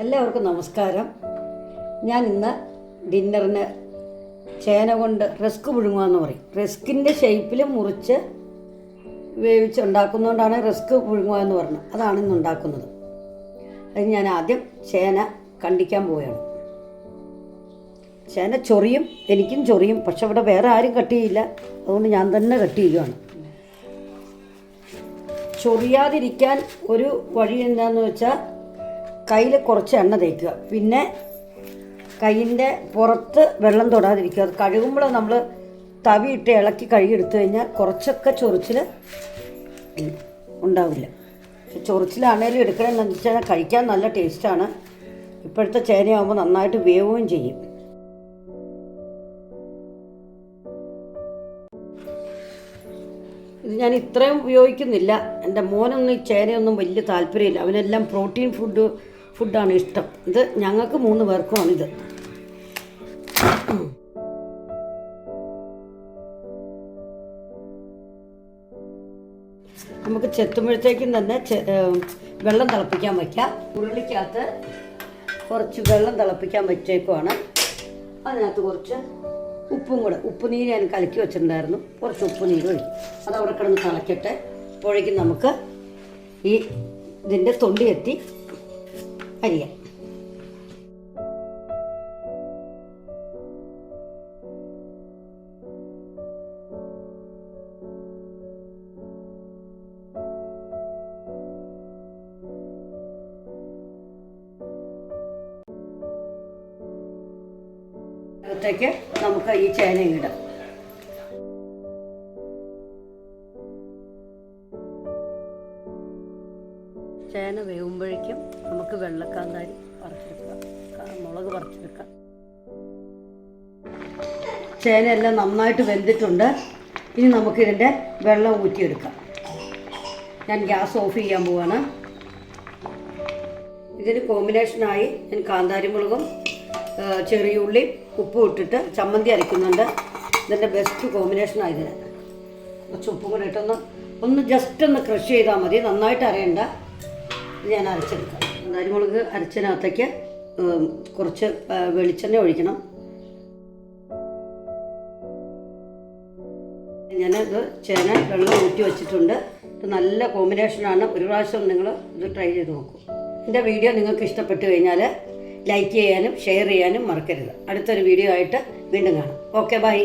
എല്ലാവർക്കും നമസ്കാരം. ഞാൻ ഇന്ന് ഡിന്നറിന് ചേന കൊണ്ട് റസ്ക് പുഴുങ്ങുകയെന്ന് പറയും. റസ്കിൻ്റെ ഷേപ്പിൽ മുറിച്ച് വേവിച്ചുണ്ടാക്കുന്നതുകൊണ്ടാണ് റസ്ക് പുഴുങ്ങുക എന്ന് പറഞ്ഞത്. അതാണ് ഇന്ന് ഉണ്ടാക്കുന്നത്. അത് ഞാൻ ആദ്യം ചേന കണ്ടിക്കാൻ പോവുകയാണ്. ചേന ചൊറിയും, എനിക്കും ചൊറിയും. പക്ഷെ ഇവിടെ വേറെ ആരും കട്ട് ചെയ്യില്ല, അതുകൊണ്ട് ഞാൻ തന്നെ കട്ട് ചെയ്യുകയാണ്. ചൊറിയാതിരിക്കാൻ ഒരു വഴി എന്താണെന്ന് വെച്ചാൽ കയ്യിൽ കുറച്ച് എണ്ണ തേക്കുക, പിന്നെ കയ്യിൻ്റെ പുറത്ത് വെള്ളം തൊടാതിരിക്കുക. അത് കഴുകുമ്പോൾ നമ്മൾ തവിയിട്ട് ഇളക്കി കഴുകിയെടുത്തു കഴിഞ്ഞാൽ കുറച്ചൊക്കെ ചൊറിച്ചിൽ ഉണ്ടാവില്ല. പക്ഷെ ചൊറിച്ചിലാണേലും എടുക്കണമെന്ന് വെച്ചാൽ കഴിക്കാൻ നല്ല ടേസ്റ്റാണ്. ഇപ്പോഴത്തെ ചേനയാകുമ്പോൾ നന്നായിട്ട് വേവുകയും ചെയ്യും. ഇത് ഞാൻ ഇത്രയും ഉപയോഗിക്കുന്നില്ല. എൻ്റെ മോനൊന്നും ഈ ചേനയൊന്നും വലിയ താല്പര്യമില്ല. അവനെല്ലാം പ്രോട്ടീൻ ഫുഡാണ് ഇഷ്ടം. ഇത് ഞങ്ങൾക്ക് 3 പേർക്കുമാണിത്. നമുക്ക് ചെത്തുമ്പോഴത്തേക്കും തന്നെ വെള്ളം തിളപ്പിക്കാൻ വയ്ക്കാം. ഉരുളിക്കകത്ത് കുറച്ച് വെള്ളം തിളപ്പിക്കാൻ വെച്ചേക്കുവാണ്. അതിനകത്ത് കുറച്ച് ഉപ്പും കൂടെ, ഉപ്പുനീര് ഞാൻ കലക്കി വെച്ചിട്ടുണ്ടായിരുന്നു, കുറച്ച് ഉപ്പുനീര് ഒഴിക്കും. അതവിടെ കിടന്ന് തിളക്കട്ടെ. അപ്പോഴേക്കും നമുക്ക് ഇതിൻ്റെ തൊണ്ടി എത്തി അരിയാം. അകത്തേക്ക് നമുക്ക് ഈ ചേന ഇടാം. ചേന വേവുമ്പോഴേക്കും നമുക്ക് വെള്ളക്കാന്താരി പറിച്ചെടുക്കാം, മുളക് പറിച്ചെടുക്കാം. ചേനയെല്ലാം നന്നായിട്ട് വെന്തിട്ടുണ്ട്. ഇനി നമുക്കിതിൻ്റെ വെള്ളം ഊറ്റിയെടുക്കാം. ഞാൻ ഗ്യാസ് ഓഫ് ചെയ്യാൻ പോവാണ്. ഇതിന് കോമ്പിനേഷനായി ഞാൻ കാന്താരി മുളകും ചെറിയ ഉള്ളി ഉപ്പും ഇട്ടിട്ട് ചമ്മന്തി അരയ്ക്കുന്നുണ്ട്. ഇതിൻ്റെ ബെസ്റ്റ് കോമ്പിനേഷനാണ് ഇതിന്. കുറച്ച് ഉപ്പും കൂടെ ഇട്ടൊന്ന് ജസ്റ്റ് ഒന്ന് ക്രഷ് ചെയ്താൽ മതി, നന്നായിട്ട് അരയണ്ട. ഇത് ഞാൻ അരച്ചെടുക്കാം. കാന്താരിമുളക് അരച്ചതിനകത്തേക്ക് കുറച്ച് വെളിച്ചെണ്ണ ഒഴിക്കണം. ഞാനത് ചേന വെള്ളം ഊറ്റി വെച്ചിട്ടുണ്ട്. ഇത് നല്ല കോമ്പിനേഷനാണ്. ഒരു പ്രാവശ്യം നിങ്ങൾ ഇത് ട്രൈ ചെയ്ത് നോക്കൂ. എൻ്റെ വീഡിയോ നിങ്ങൾക്ക് ഇഷ്ടപ്പെട്ടു കഴിഞ്ഞാൽ ലൈക്ക് ചെയ്യാനും ഷെയർ ചെയ്യാനും മറക്കരുത്. അടുത്തൊരു വീഡിയോ ആയിട്ട് വീണ്ടും കാണാം. Okay, by.